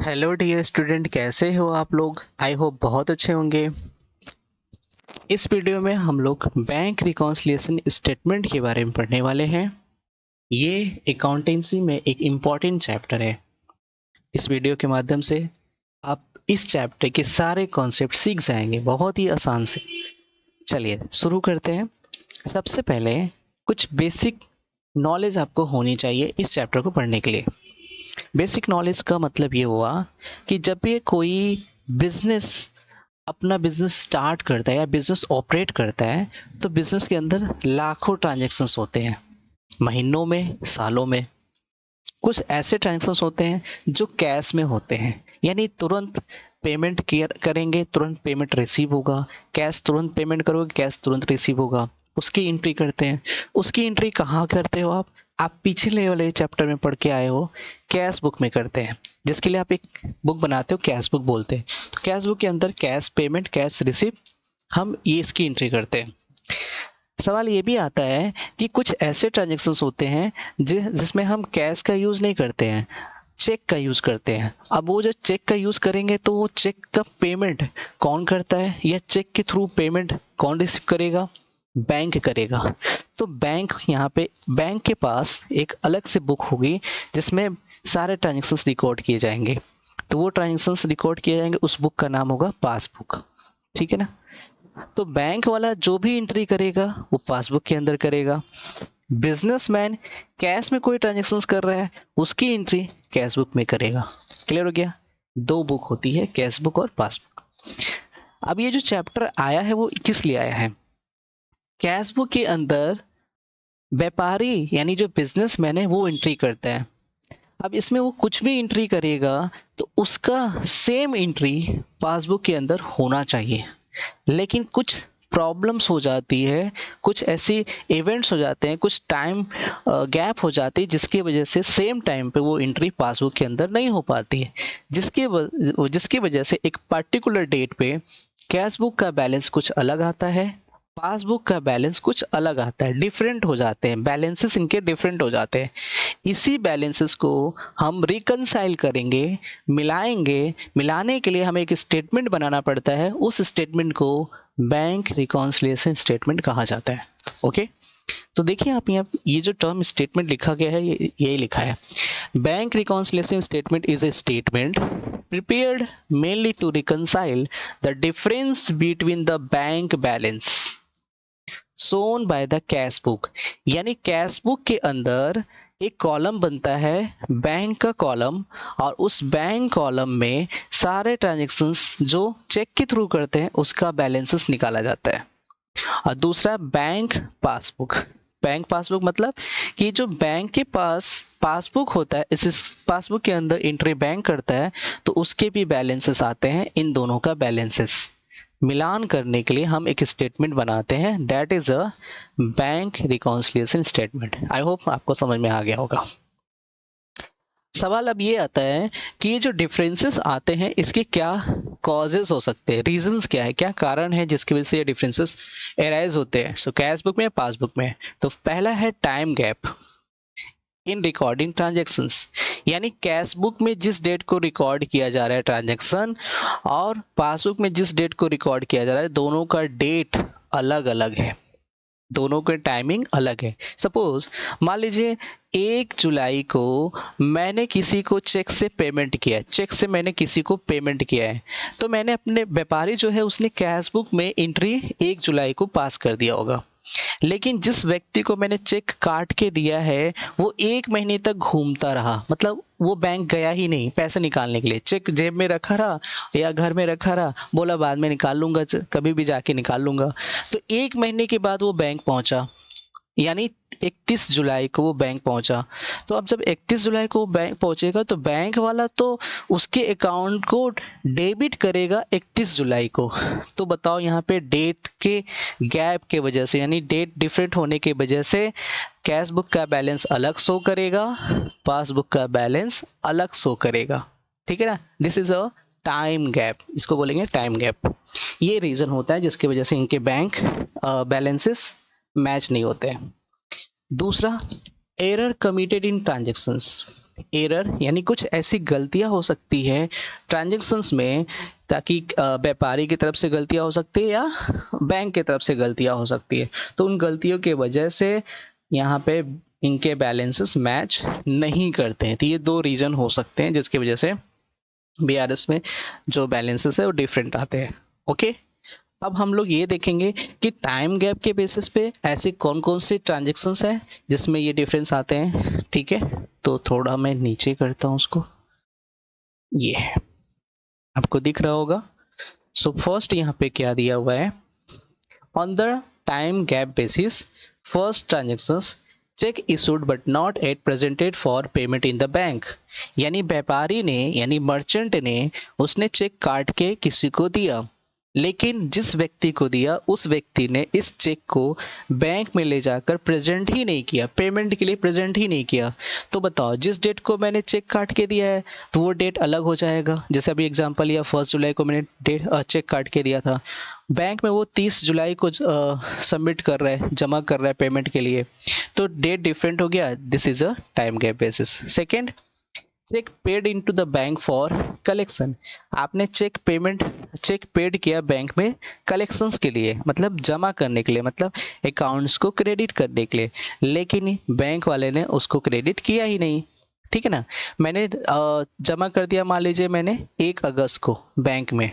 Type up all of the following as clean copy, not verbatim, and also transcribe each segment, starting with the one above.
Hello dear student, कैसे हो आप लोग? आई होप बहुत अच्छे होंगे। इस वीडियो में हम लोग बैंक रिकॉन्सिलिएशन स्टेटमेंट के बारे में पढ़ने वाले हैं। ये अकाउंटेंसी में एक इम्पॉर्टेंट चैप्टर है। इस वीडियो के माध्यम से आप इस चैप्टर के सारे कॉन्सेप्ट सीख जाएंगे बहुत ही आसान से। चलिए शुरू करते हैं। सबसे पहले कुछ बेसिक नॉलेज आपको होनी चाहिए इस चैप्टर को पढ़ने के लिए। बेसिक नॉलेज का मतलब ये हुआ कि जब भी कोई बिजनेस अपना बिजनेस स्टार्ट करता है या बिजनेस ऑपरेट करता है तो बिजनेस के अंदर लाखों ट्रांजैक्शंस होते हैं, महीनों में, सालों में। कुछ ऐसे ट्रांजैक्शंस होते हैं जो कैश में होते हैं, यानी तुरंत पेमेंट करेंगे, तुरंत पेमेंट रिसीव होगा। कैश तुरंत पेमेंट करोगे, कैश तुरंत रिसीव होगा, उसकी एंट्री करते हैं। उसकी एंट्री कहाँ करते हो आप पिछले वाले चैप्टर में पढ़ के आए हो, कैश बुक में करते हैं, जिसके लिए आप एक बुक बनाते हो, कैश बुक बोलते हैं। तो कैश बुक के अंदर कैश पेमेंट, कैश रिसीव, हम ये इसकी एंट्री करते हैं। सवाल ये भी आता है कि कुछ ऐसे ट्रांजेक्शन्स होते हैं जिसमें हम कैश का यूज़ नहीं करते हैं, चेक का यूज़ करते हैं। अब वो जो चेक का यूज़ करेंगे तो वो चेक का पेमेंट कौन करता है या चेक के थ्रू पेमेंट कौन रिसीव करेगा? बैंक करेगा। तो बैंक के पास एक अलग से बुक होगी जिसमें सारे ट्रांजेक्शन्स रिकॉर्ड किए जाएंगे। तो वो ट्रांजेक्शन्स रिकॉर्ड किए जाएंगे, उस बुक का नाम होगा पासबुक। ठीक है ना? तो बैंक वाला जो भी एंट्री करेगा वो पासबुक के अंदर करेगा। बिजनेसमैन कैश में कोई ट्रांजेक्शन्स कर रहा है, उसकी एंट्री कैश बुक में करेगा। क्लियर हो गया? दो बुक होती है, कैश बुक और पासबुक। अब ये जो चैप्टर आया है वो किस लिए आया है? कैश बुक के अंदर व्यापारी यानी जो बिजनेसमैन है वो एंट्री करता है। अब इसमें वो कुछ भी एंट्री करेगा तो उसका सेम एंट्री पासबुक के अंदर होना चाहिए। लेकिन कुछ प्रॉब्लम्स हो जाती है, कुछ ऐसी इवेंट्स हो जाते हैं, कुछ टाइम गैप हो जाती है जिसकी वजह से सेम टाइम पे वो एंट्री पासबुक के अंदर नहीं हो पाती है, जिसकी वजह से एक पर्टिकुलर डेट पे कैश बुक का बैलेंस कुछ अलग आता है, पासबुक का बैलेंस कुछ अलग आता है, डिफरेंट हो जाते हैं, बैलेंसेस इनके डिफरेंट हो जाते हैं। इसी बैलेंसेस को हम रिकनसाइल करेंगे, मिलाएंगे। मिलाने के लिए हमें एक स्टेटमेंट बनाना पड़ता है, उस स्टेटमेंट को बैंक रिकॉन्सिलिएशन स्टेटमेंट कहा जाता है। ओके, तो देखिए आप यहाँ ये जो टर्म स्टेटमेंट लिखा गया है, ये यही लिखा है, bank reconciliation statement is a statement prepared mainly to reconcile the difference between the bank balance shown by the cash book। यानी कैश बुक के अंदर एक कॉलम बनता है, बैंक का कॉलम, और उस बैंक कॉलम में सारे ट्रांजेक्शन्स जो चेक के थ्रू करते हैं उसका बैलेंसेस निकाला जाता है। और दूसरा बैंक पासबुक। बैंक पासबुक मतलब कि जो बैंक के पास पासबुक होता है, इस पासबुक के अंदर एंट्री बैंक करता है तो उसके भी बैलेंसेस आते हैं। इन दोनों का बैलेंसेस मिलान करने के लिए हम एक स्टेटमेंट बनाते हैं, that is a bank reconciliation statement. I hope आपको समझ में आ गया होगा। सवाल अब ये आता है कि ये जो डिफरेंसेस आते हैं इसके क्या कॉजेज हो सकते हैं, रीजंस क्या है, क्या कारण है जिसकी वजह से ये डिफरेंसेस एराइज होते हैं। सो कैश बुक में या पासबुक में? तो पहला है time gap in recording transactions. यानी कैश बुक में जिस डेट को रिकॉर्ड किया जा रहा है ट्रांजेक्शन और पासबुक में जिस डेट को रिकॉर्ड किया जा रहा है, दोनों का डेट अलग अलग है, दोनों के टाइमिंग अलग है। सपोज मान लीजिए 1 जुलाई को मैंने किसी को चेक से पेमेंट किया है, चेक से मैंने किसी को पेमेंट किया है, तो मैंने अपने व्यापारी जो है उसने कैश बुक में एंट्री 1 जुलाई को पास कर दिया होगा। लेकिन जिस व्यक्ति को मैंने चेक काट के दिया है वो 1 महीने तक घूमता रहा, मतलब वो बैंक गया ही नहीं पैसे निकालने के लिए, चेक जेब में रखा रहा या घर में रखा रहा, बोला बाद में निकाल लूंगा, कभी भी जाके निकाल लूंगा। तो 1 महीने के बाद वो बैंक पहुंचा, यानी 31 जुलाई को वो बैंक पहुंचा। तो अब जब 31 जुलाई को वो बैंक पहुंचेगा तो बैंक वाला तो उसके अकाउंट को डेबिट करेगा 31 जुलाई को। तो बताओ यहाँ पे डेट के गैप के वजह से, यानी डेट डिफरेंट होने की वजह से कैश बुक का बैलेंस अलग शो करेगा, पासबुक का बैलेंस अलग शो करेगा। ठीक है ना? This is a time gap, इसको बोलेंगे टाइम गैप। ये रीजन होता है जिसकी वजह से इनके बैंक बैलेंसेस मैच नहीं होते हैं। दूसरा, error committed in transactions. Error यानी कुछ ऐसी गलतियां हो सकती है ट्रांजैक्शंस में, ताकि व्यापारी की तरफ से गलतियां हो सकती है या बैंक की तरफ से गलतियां हो सकती है। तो उन गलतियों की वजह से यहाँ पे इनके बैलेंसेस मैच नहीं करते हैं। तो ये दो रीजन हो सकते हैं जिसकी वजह से बीआरएस में जो बैलेंसेस है वो डिफरेंट आते हैं। ओके, अब हम लोग ये देखेंगे कि टाइम गैप के बेसिस पे ऐसे कौन कौन से ट्रांजेक्शन्स हैं जिसमें ये डिफरेंस आते हैं। ठीक है, तो थोड़ा मैं नीचे करता हूँ उसको, ये है, आपको दिख रहा होगा। सो फर्स्ट यहाँ पे क्या दिया हुआ है, on the time gap basis first transactions check issued but not at presented for payment in the bank. यानी व्यापारी ने यानी मर्चेंट ने उसने चेक काट के किसी को दिया, लेकिन जिस व्यक्ति को दिया उस व्यक्ति ने इस चेक को बैंक में ले जाकर प्रेजेंट ही नहीं किया, पेमेंट के लिए प्रेजेंट ही नहीं किया। तो बताओ, जिस डेट को मैंने चेक काट के दिया है तो वो डेट अलग हो जाएगा। जैसे अभी एग्जांपल लिया, 1 जुलाई को मैंने डेट चेक काट के दिया था, बैंक में वो 30 जुलाई को सबमिट कर रहा है, जमा कर रहा है पेमेंट के लिए, तो डेट डिफरेंट हो गया। This is a time gap basis. Second, cheque paid into the bank for collection. आपने चेक पेड किया बैंक में कलेक्शंस के लिए, मतलब जमा करने के लिए, मतलब अकाउंट्स को क्रेडिट करने के लिए, लेकिन बैंक वाले ने उसको क्रेडिट किया ही नहीं। ठीक है ना, मैंने जमा कर दिया, मान लीजिए मैंने 1 अगस्त को बैंक में,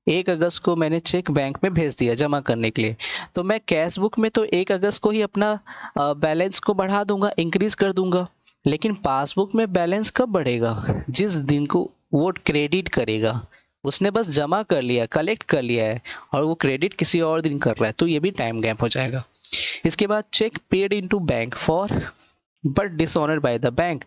1 अगस्त को मैंने चेक बैंक में भेज दिया जमा करने के लिए, तो मैं कैश बुक में तो 1 अगस्त को ही अपना बैलेंस को बढ़ा दूंगा, इंक्रीज कर दूंगा, लेकिन पासबुक में बैलेंस कब बढ़ेगा, जिस दिन को वो क्रेडिट करेगा। उसने बस जमा कर लिया, कलेक्ट कर लिया है, और वो क्रेडिट किसी और दिन कर रहा है, तो ये भी टाइम गैप हो जाएगा। इसके बाद cheque paid into bank for but dishonour by the bank.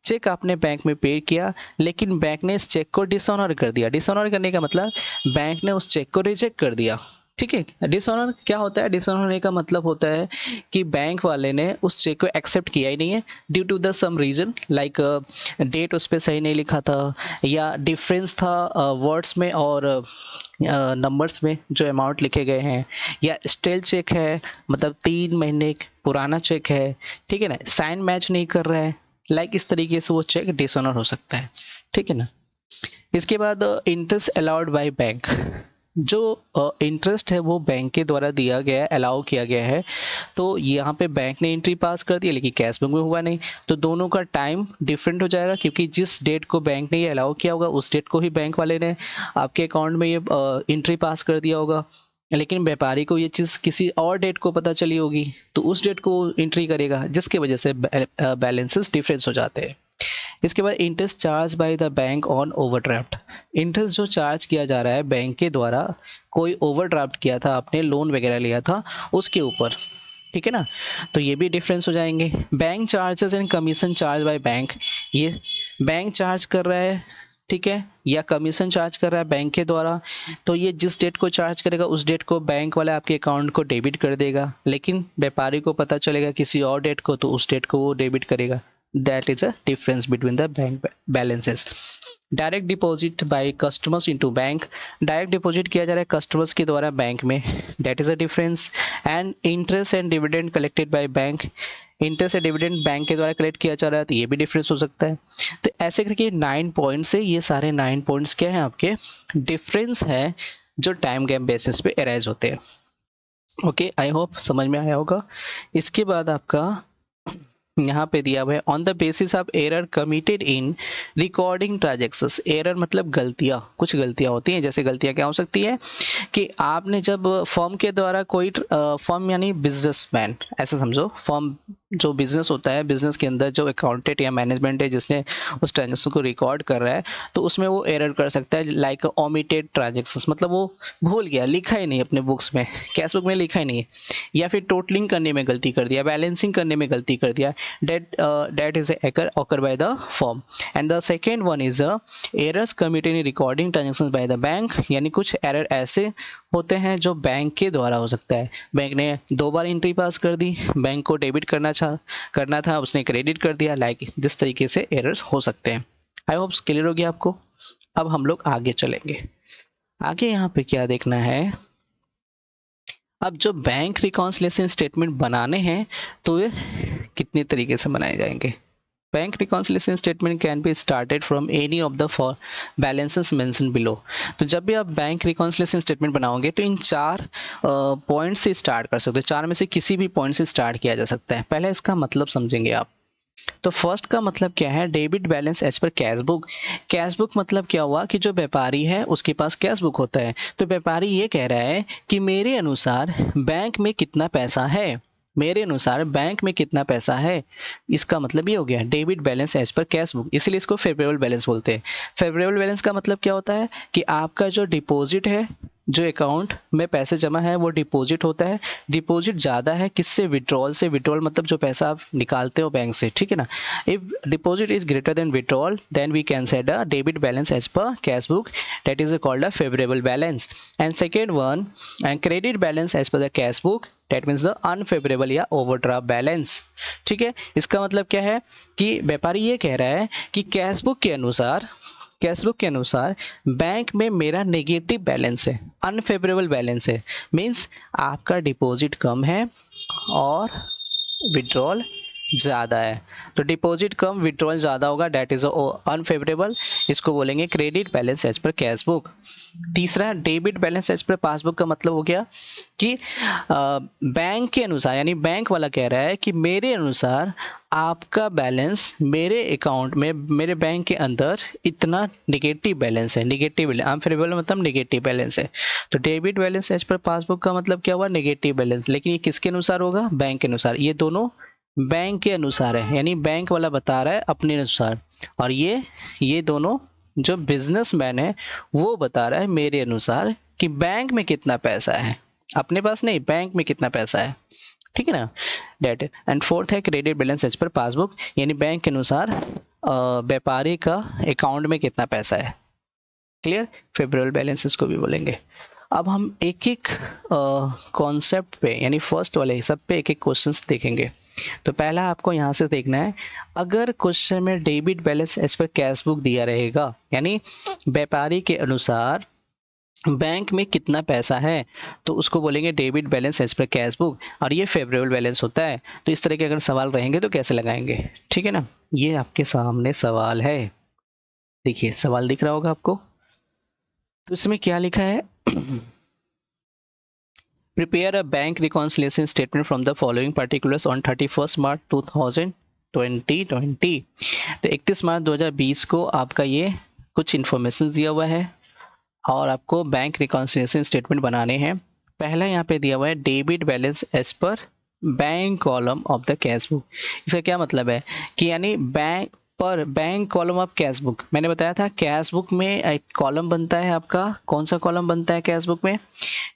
Cheque आपने बैंक में पे किया, लेकिन बैंक ने इस चेक को डिसऑनर कर दिया। डिसऑनर करने का मतलब बैंक ने उस चेक को रिजेक्ट कर दिया। ठीक है, डिसऑनर क्या होता है, डिसऑनर होने का मतलब होता है कि बैंक वाले ने उस चेक को एक्सेप्ट किया ही नहीं है, due to the some reason, like date उस पर सही नहीं लिखा था, या डिफरेंस था वर्ड्स में और नंबर्स में जो अमाउंट लिखे गए हैं, या स्टेल चेक है, मतलब 3 महीने पुराना चेक है, ठीक है ना, साइन मैच नहीं कर रहा है, लाइक इस तरीके से वो चेक डिसऑनर हो सकता है। ठीक है ना। इसके बाद इंटरेस्ट अलाउड बाय बैंक, जो इंटरेस्ट है वो बैंक के द्वारा दिया गया है, अलाउ किया गया है, तो यहाँ पे बैंक ने एंट्री पास कर दी, लेकिन कैश बुक में हुआ नहीं, तो दोनों का टाइम डिफरेंट हो जाएगा, क्योंकि जिस डेट को बैंक ने ये अलाउ किया होगा उस डेट को ही बैंक वाले ने आपके अकाउंट में ये एंट्री पास कर दिया होगा, लेकिन व्यापारी को ये चीज़ किसी और डेट को पता चली होगी, तो उस डेट को एंट्री करेगा, जिसकी वजह से बैलेंसेस डिफरेंस हो जाते हैं। इसके बाद interest charge by the bank on overdraft. Interest जो चार्ज किया जा रहा है बैंक के द्वारा, कोई ओवरड्राफ्ट किया था आपने, लोन वगैरह लिया था उसके ऊपर, ठीक है ना, तो ये भी डिफरेंस हो जाएंगे। Bank charges and commission charge by bank, ये बैंक चार्ज कर रहा है, ठीक है, या कमीशन चार्ज कर रहा है बैंक के द्वारा, तो ये जिस डेट को चार्ज करेगा उस डेट को बैंक वाला आपके अकाउंट को डेबिट कर देगा, लेकिन व्यापारी को पता चलेगा किसी और डेट को, तो उस डेट को वो डेबिट करेगा। That is a difference between the bank balances. Direct deposit by customers into bank, direct deposit किया जा रहा है कस्टमर्स के द्वारा बैंक में, that is a difference. And interest and dividend collected by bank, interest and dividend bank के द्वारा collect किया जा रहा है, तो ये भी डिफरेंस हो सकता है। तो ऐसे करके 9 पॉइंट्स है, ये सारे 9 पॉइंट्स क्या हैं आपके, डिफरेंस है जो टाइम गैप बेसिस पे अराइज होते हैं। ओके, आई होप समझ में आया होगा। इसके बाद आपका यहाँ पे दिया हुआ है, on the basis of error committed in recording transactions. Error मतलब गलतियाँ, कुछ गलतियाँ होती हैं, जैसे गलतियाँ क्या हो सकती है कि आपने जब फर्म के द्वारा कोई फर्म यानी बिजनेसमैन, ऐसा समझो, फर्म जो बिजनेस होता है, बिजनेस के अंदर जो अकाउंटेंट या मैनेजमेंट है जिसने उस ट्रांजेक्शन को रिकॉर्ड कर रहा है, तो उसमें वो एरर कर सकता है, लाइक ओमिटेड ट्रांजेक्शंस, मतलब वो भूल गया, लिखा ही नहीं अपने बुक्स में, कैश बुक में लिखा ही नहीं है, या फिर टोटलिंग करने में गलती कर दिया, बैलेंसिंग करने में गलती कर दिया, that is a error occur by the firm. And the second one is the errors committed in recording transactions by the bank, यानी कुछ एरर ऐसे होते हैं जो बैंक के द्वारा हो सकता है, बैंक ने 2 बार एंट्री पास कर दी, बैंक को डेबिट करना था उसने क्रेडिट कर दिया, लाइक जिस तरीके से एरर्स हो सकते हैं। आई होप क्लियर हो गया आपको। अब हम लोग आगे चलेंगे। आगे यहाँ पे क्या देखना है, अब जो बैंक रिकॉन्सिलिएशन स्टेटमेंट बनाने हैं तो ये कितने तरीके से बनाए जाएंगे। Bank reconciliation statement can be started from any of the balances mention below. तो जब भी आप बैंक रिकॉन्सिलिएशन स्टेटमेंट बनाओगे तो इन 4 पॉइंट से स्टार्ट कर सकते हो, 4 में से किसी भी पॉइंट से स्टार्ट किया जा सकता है। पहले इसका मतलब समझेंगे आप। तो फर्स्ट का मतलब क्या है, debit balance as per cash book. Cash book मतलब क्या हुआ कि जो व्यापारी है उसके पास कैश बुक होता है, तो व्यापारी ये कह रहा है कि मेरे अनुसार बैंक में कितना पैसा है, मेरे अनुसार बैंक में कितना पैसा है। इसका मतलब ये हो गया debit balance as per cash book, इसलिए इसको फेवरेबल बैलेंस बोलते हैं। फेवरेबल बैलेंस का मतलब क्या होता है कि आपका जो डिपॉजिट है, जो अकाउंट में पैसे जमा है वो डिपॉजिट होता है। डिपॉजिट ज़्यादा है किससे, विड्रॉल से। विड्रॉल मतलब जो पैसा आप निकालते हो बैंक से, ठीक है ना। If deposit is greater than withdrawal then we can set a debit balance as per cash book, that is called a favorable balance. And second one, and credit balance as per the cash book, that means the unfavorable या overdraft balance। ठीक है, इसका मतलब क्या है कि व्यापारी ये कह रहा है कि कैश बुक के अनुसार बैंक में मेरा नेगेटिव बैलेंस है, अनफेवरेबल बैलेंस है। मीन्स आपका डिपॉजिट कम है और विड्रॉल ज़्यादा है। तो डिपॉजिट कम विड्रॉल ज़्यादा होगा, डेट इज़ अनफेवरेबल। इसको बोलेंगे credit balance as per cash book. तीसरा debit balance as per passbook का मतलब हो गया कि बैंक के अनुसार, यानी बैंक वाला कह रहा है कि मेरे अनुसार आपका बैलेंस मेरे अकाउंट में, मेरे बैंक के अंदर इतना नेगेटिव बैलेंस है। नेगेटिव अनफेवरेबल मतलब नेगेटिव बैलेंस है। तो debit balance as per passbook का मतलब क्या हुआ, नेगेटिव बैलेंस। लेकिन ये किसके अनुसार होगा, बैंक के अनुसार। ये दोनों बैंक के अनुसार है, यानी बैंक वाला बता रहा है अपने अनुसार, और ये दोनों जो बिजनेसमैन है वो बता रहा है मेरे अनुसार कि बैंक में कितना पैसा है, अपने पास नहीं, बैंक में कितना पैसा है। ठीक है ना, डेट। एंड फोर्थ है credit balance as per passbook, यानी बैंक के अनुसार व्यापारी का अकाउंट में कितना पैसा है। क्लियर, फेवरेबल बैलेंस इसको भी बोलेंगे। अब हम एक एक कॉन्सेप्ट पे, यानी फर्स्ट वाले सब पे एक एक क्वेश्चंस देखेंगे। तो पहला आपको यहाँ से देखना है, अगर क्वेश्चन में debit balance as per cash book दिया रहेगा, यानी व्यापारी के अनुसार बैंक में कितना पैसा है, तो उसको बोलेंगे debit balance as per cash book, और ये फेवरेबल बैलेंस होता है। तो इस तरह के अगर सवाल रहेंगे तो कैसे लगाएंगे, ठीक है ना। ये आपके सामने सवाल है, देखिए सवाल दिख रहा होगा आपको। तो इसमें क्या लिखा है, prepare a bank reconciliation statement from the following particulars on 31st March 2020। तो 31 मार्च 2020 को आपका ये कुछ इन्फॉर्मेशन दिया हुआ है और आपको बैंक रिकॉन्सिलिएशन स्टेटमेंट बनाने हैं। पहला यहाँ पे दिया हुआ है debit balance as per bank column of the cash book. इसका क्या मतलब है कि यानी bank column of cash book, मैंने बताया था कैश बुक में एक कॉलम बनता है आपका। कौन सा कॉलम बनता है कैश बुक में,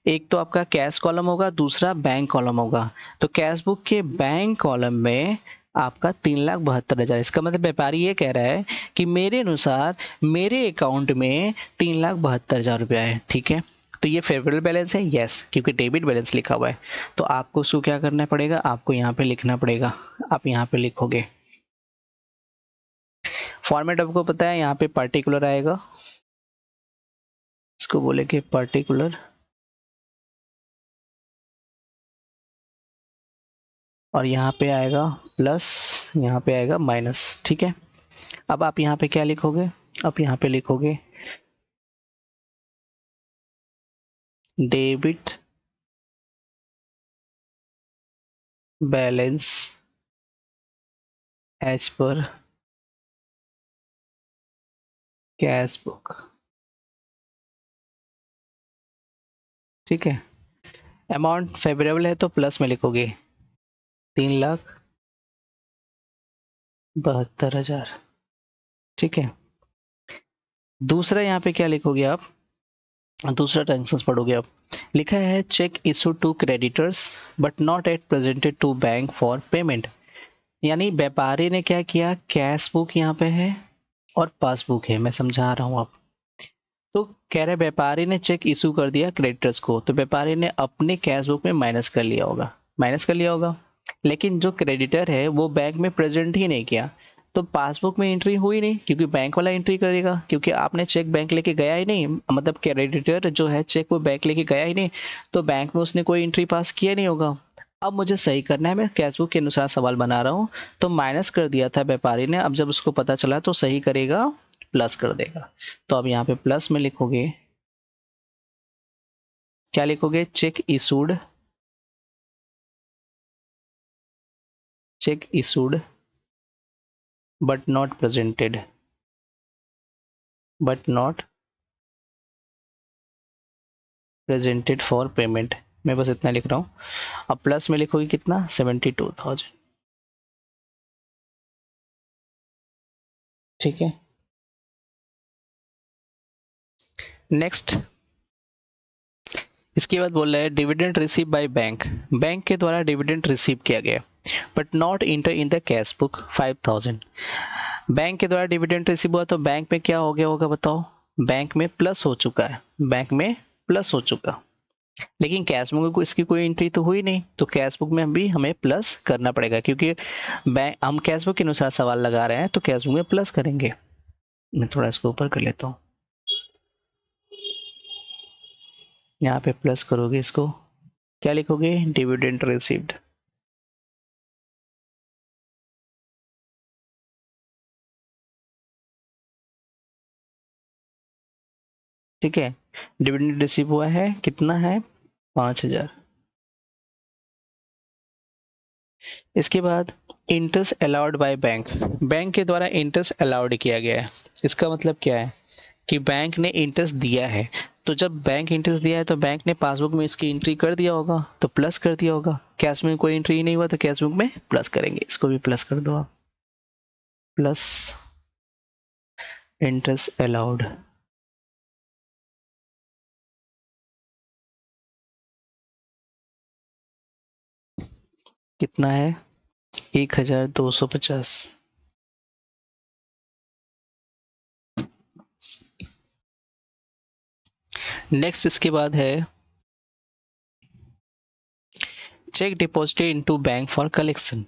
एक तो आपका कैश कॉलम होगा, दूसरा बैंक कॉलम होगा। तो कैश बुक के बैंक कॉलम में आपका 3,72,000। इसका मतलब व्यापारी ये कह रहा है कि मेरे अनुसार मेरे अकाउंट में 3,72,000 रुपया है। ठीक है, तो ये फेवरेबल बैलेंस है, यस, क्योंकि डेबिट बैलेंस लिखा हुआ है। तो आपको उसको क्या करना पड़ेगा, आपको यहाँ पे लिखना पड़ेगा। आप यहाँ पे लिखोगे, फॉर्मेट आपको पता है, यहाँ पे पर्टिकुलर आएगा, इसको बोलेंगे पर्टिकुलर, और यहाँ पे आएगा प्लस, यहाँ पे आएगा माइनस। ठीक है, अब आप यहाँ पे क्या लिखोगे, आप यहाँ पे लिखोगे debit balance as per cash book. ठीक है, अमाउंट फेवरेबल है तो प्लस में लिखोगे 3,72,000। ठीक है, दूसरा यहाँ पे क्या लिखोगे आप, दूसरा टेंशन पढ़ोगे आप। लिखा है cheque issue to creditors but not at presented to bank for payment. यानी व्यापारी ने क्या किया, कैश बुक यहाँ पे है और पासबुक है, मैं समझा रहा हूँ आप। तो कह रहे व्यापारी ने चेक इशू कर दिया क्रेडिटर्स को, तो व्यापारी ने अपने कैश बुक में माइनस कर लिया होगा, लेकिन जो क्रेडिटर है वो बैंक में प्रेजेंट ही नहीं किया, तो पासबुक में एंट्री हुई नहीं, क्योंकि बैंक वाला एंट्री करेगा, क्योंकि आपने चेक बैंक लेके गया ही नहीं, मतलब क्रेडिटर जो है चेक वो बैंक लेके गया ही नहीं, तो बैंक में उसने कोई एंट्री पास किया नहीं होगा। अब मुझे सही करना है, मैं कैश बुक के अनुसार सवाल बना रहा हूँ। तो माइनस कर दिया था व्यापारी ने, अब जब उसको पता चला तो सही करेगा, प्लस कर देगा। तो अब यहाँ पे प्लस में लिखोगे, क्या लिखोगे, check issued, check issued but not presented, but not presented for payment. मैं बस इतना लिख रहा हूँ। अब प्लस में लिखोगे कितना, 72,000। ठीक है, नेक्स्ट। इसके बाद बोल रहा है dividend receive by bank, bank के द्वारा डिविडेंड रिसीव किया गया but not inter in the cash book 5,000। Bank के द्वारा डिविडेंड रिसीव हुआ तो बैंक में क्या हो गया होगा बताओ, बैंक में प्लस हो चुका है, बैंक में प्लस हो चुका। लेकिन कैश बुक में इसकी कोई एंट्री तो हुई नहीं, तो कैश बुक में भी हमें प्लस करना पड़ेगा, क्योंकि बैंक हम कैश बुक के अनुसार सवाल लगा रहे हैं, तो कैश बुक में प्लस करेंगे। मैं थोड़ा इसको ऊपर कर लेता हूँ, यहाँ पे प्लस करोगे इसको, क्या लिखोगे, डिविडेंड रिसीव्ड। ठीक है, डिविडेंड रिसीव हुआ है, कितना है, 5,000। इसके बाद interest allowed by bank, bank के द्वारा इंटरेस्ट अलाउड किया गया है। इसका मतलब क्या है कि बैंक ने इंटरेस्ट दिया है, तो जब बैंक इंटरेस्ट दिया है तो बैंक ने पासबुक में इसकी एंट्री कर दिया होगा, तो प्लस कर दिया होगा। कैश में कोई एंट्री नहीं हुआ तो कैश बुक में प्लस करेंगे, इसको भी प्लस कर दो आप, प्लस इंटरेस्ट अलाउड। कितना है, 1,250। नेक्स्ट इसके बाद है check deposited into bank for collection,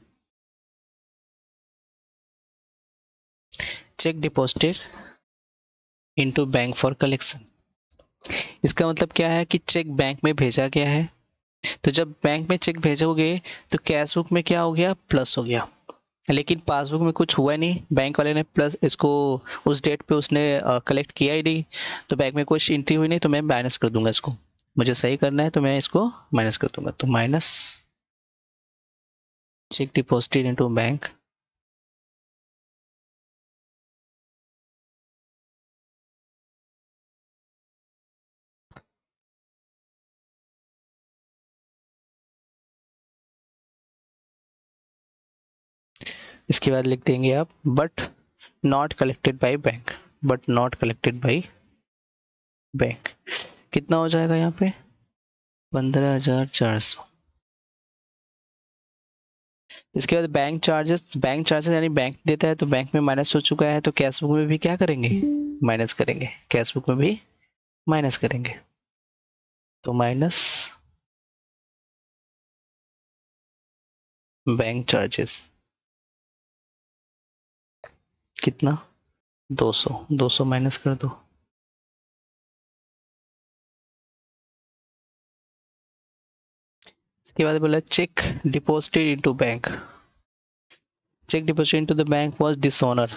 check deposited into bank for collection. इसका मतलब क्या है कि चेक बैंक में भेजा गया है, तो जब बैंक में चेक भेजोगे तो कैश बुक में क्या हो गया, प्लस हो गया। लेकिन पासबुक में कुछ हुआ नहीं, बैंक वाले ने प्लस इसको उस डेट पे उसने कलेक्ट किया ही नहीं, तो बैंक में कुछ एंट्री हुई नहीं, तो मैं माइनस कर दूंगा इसको। मुझे सही करना है तो मैं इसको माइनस कर दूंगा, तो minus check deposited into bank इसके बाद लिख देंगे आप but not collected by bank, but not collected by bank. कितना हो जाएगा यहाँ पे, 15,400। इसके बाद बैंक चार्जेस, बैंक चार्जेस यानी बैंक देता है तो बैंक में माइनस हो चुका है, तो कैश बुक में भी क्या करेंगे, माइनस करेंगे, कैश बुक में भी माइनस करेंगे, तो माइनस बैंक चार्जेस। कितना, 200, 200 माइनस कर दो। इसके बाद बोला cheque deposited into bank, cheque deposited into the bank was dishonour.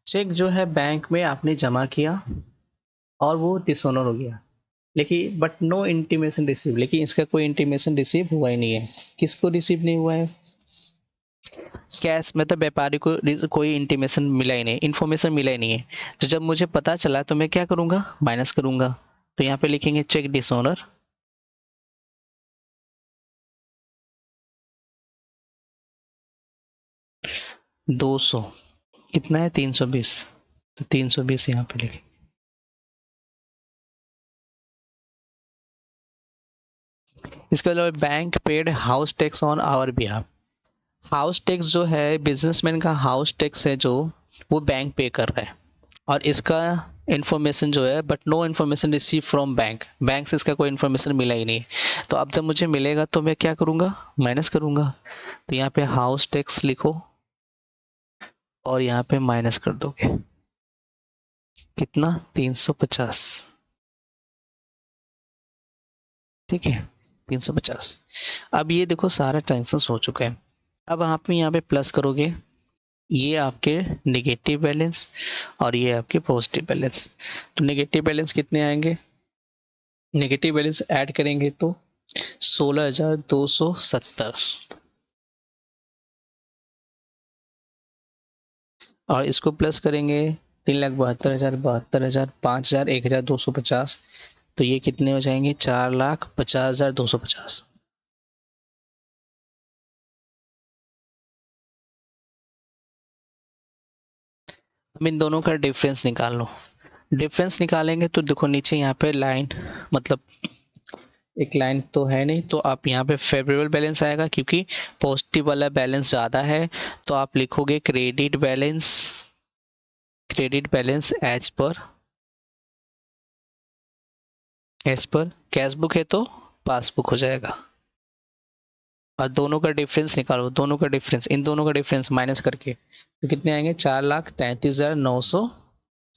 Cheque जो है बैंक में आपने जमा किया और वो डिसऑनर हो गया, लेकिन बट नो इंटीमेशन रिसीव, लेकिन इसका कोई इंटीमेशन रिसीव हुआ ही नहीं है। किसको रिसीव नहीं हुआ है, कैश मतलब व्यापारी को कोई इंटीमेशन मिला ही नहीं, इन्फॉर्मेशन मिला ही नहीं है। तो जब मुझे पता चला तो मैं क्या करूंगा, माइनस करूंगा। तो यहाँ पे लिखेंगे चेक डिसऑनर, 200, कितना है, 320, तो 320 यहाँ पे लिखेंगे। इसके अलावा bank paid house tax on our behalf. House tax जो है, बिजनेसमैन का हाउस टैक्स है जो, वो बैंक पे कर रहा है, और इसका इन्फॉर्मेशन जो है, but no information receive from bank, bank से इसका कोई इन्फॉर्मेशन मिला ही नहीं। तो अब जब मुझे मिलेगा तो मैं क्या करूँगा, माइनस करूँगा। तो यहाँ पे हाउस टैक्स लिखो और यहाँ पे माइनस कर दोगे, कितना, 350। ठीक है, 350। अब ये देखो सारा ट्रांजेक्शन हो चुका है। अब आप यहाँ पे प्लस करोगे, ये आपके नेगेटिव बैलेंस और ये आपके पॉजिटिव बैलेंस। तो नेगेटिव बैलेंस कितने आएंगे, नेगेटिव बैलेंस ऐड करेंगे तो 16,270 और इसको प्लस करेंगे 3,72,000, 72,000, 5,000, 1,250। तो ये कितने हो जाएंगे, 4,50,250। हम इन दोनों का डिफरेंस निकाल लो। डिफरेंस निकालेंगे तो देखो नीचे यहाँ पे लाइन, मतलब एक लाइन तो है नहीं, तो आप यहाँ पे फेवरेबल बैलेंस आएगा क्योंकि पॉजिटिव वाला बैलेंस ज़्यादा है। तो आप लिखोगे credit balance as per cash book है तो पासबुक हो जाएगा। और दोनों का डिफरेंस निकालो, दोनों का डिफरेंस, इन दोनों का डिफरेंस माइनस करके तो कितने आएंगे, 4,33,900,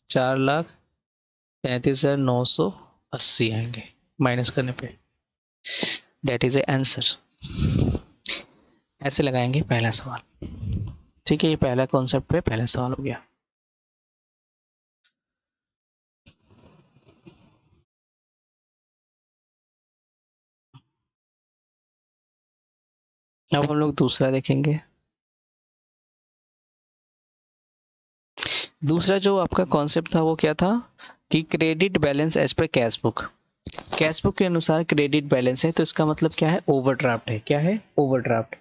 4,33,980 आएंगे माइनस करने पे। That is A answer. ऐसे लगाएंगे पहला सवाल। ठीक है, ये पहला कॉन्सेप्ट पे पहला सवाल हो गया। अब हम लोग दूसरा देखेंगे। दूसरा जो आपका कॉन्सेप्ट था वो क्या था कि credit balance as per cash book. Cash book के अनुसार क्रेडिट बैलेंस है तो इसका मतलब क्या है, ओवरड्राफ्ट है। क्या है, ओवरड्राफ्ट।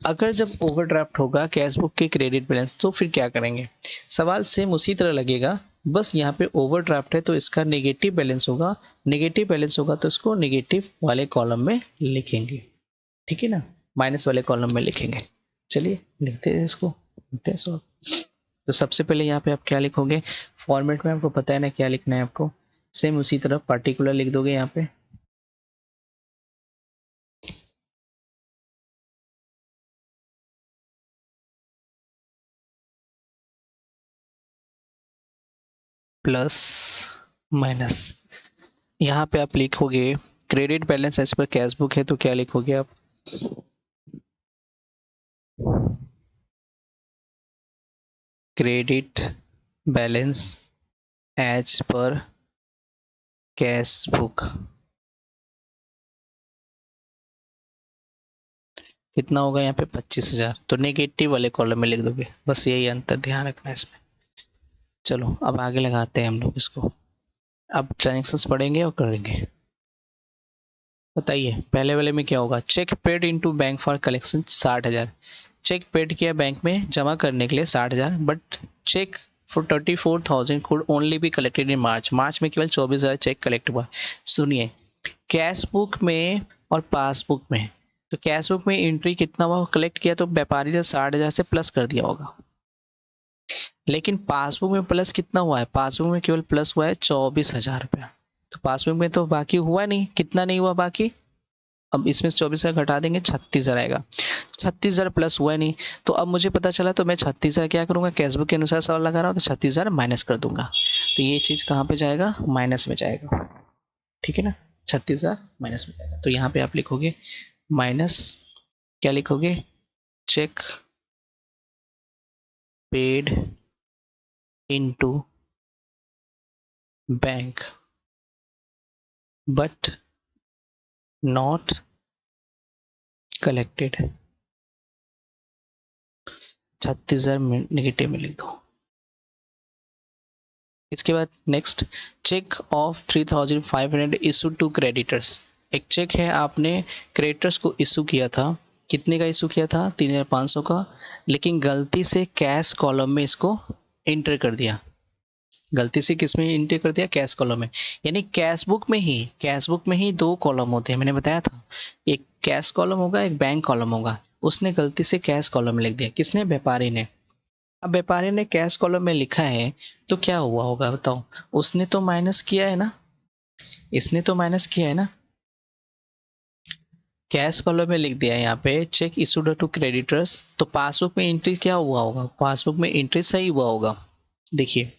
अगर जब ओवरड्राफ्ट होगा कैश बुक के क्रेडिट बैलेंस तो फिर क्या करेंगे, सवाल सेम उसी तरह लगेगा, बस यहाँ पे ओवरड्राफ्ट है तो इसका नेगेटिव बैलेंस होगा। नेगेटिव बैलेंस होगा तो इसको नेगेटिव वाले कॉलम में लिखेंगे, ठीक है ना, माइनस वाले कॉलम में लिखेंगे। चलिए लिखते हैं इसको, लिखते हैं सॉल्व। तो सबसे पहले यहाँ पे आप क्या लिखोगे, फॉर्मेट में आपको पता है ना क्या लिखना है आपको, सेम उसी तरह पार्टिकुलर लिख दोगे यहाँ पे, प्लस माइनस। यहाँ पे आप लिखोगे credit balance as per cash book है तो क्या लिखोगे आप, credit balance as per cash book कितना होगा यहाँ पे 25,000, तो नेगेटिव वाले कॉलम में लिख दोगे, बस यही अंतर ध्यान रखना है इसमें। चलो अब आगे लगाते हैं हम लोग इसको, अब ट्रांजेक्शंस पढ़ेंगे और करेंगे। बताइए पहले वाले में क्या होगा, cheque paid into bank for collection 60,000। Cheque paid किया बैंक में जमा करने के लिए 60,000, but cheque for 34,000 could only be collected in March. मार्च में केवल 24,000 चेक कलेक्ट हुआ। सुनिए, कैश बुक में और पासबुक में, तो कैश बुक में एंट्री कितना हुआ कलेक्ट किया तो व्यापारी ने 60,000 से प्लस कर दिया होगा, लेकिन पासबुक में प्लस कितना हुआ है, पासबुक में केवल प्लस हुआ है 24,000 रुपया। तो पासबुक में तो बाकी हुआ नहीं, कितना नहीं हुआ बाकी, अब इसमें 24,000 घटा देंगे 36,000 आएगा। 36,000 प्लस हुआ नहीं, तो अब मुझे पता चला तो मैं 36,000 क्या करूंगा, कैशबुक के अनुसार सवाल लगा रहा हूँ तो 36,000 माइनस कर दूंगा। तो ये चीज कहाँ पे जाएगा, माइनस में जाएगा, ठीक है ना, 36,000 माइनस में जाएगा। तो यहाँ पे आप लिखोगे माइनस, क्या लिखोगे, cheque paid into bank but not collected, 36,000 negative में लिख दो। इसके बाद next, cheque of 3,500 issue to creditors. एक चेक है आपने क्रेडिटर्स को इशू किया था, कितने का इशू किया था, 3,500 का, लेकिन गलती से कैश कॉलम में इसको एंटर कर दिया। गलती से किस में एंटर कर दिया, कैश कॉलम में। यानी कैश बुक में ही दो कॉलम होते हैं, मैंने बताया था, एक कैश कॉलम होगा एक बैंक कॉलम होगा। उसने गलती से कैश कॉलम में लिख दिया, किसने, व्यापारी ने। अब व्यापारी ने कैश कॉलम में लिखा है तो क्या हुआ होगा बताओ, उसने तो माइनस किया है ना, इसने तो माइनस किया है ना। कैश कॉलम में लिख दिया है यहाँ पे चेक इशूड टू क्रेडिटर्स, तो पासबुक में एंट्री क्या हुआ होगा, पासबुक में एंट्री सही हुआ होगा। देखिए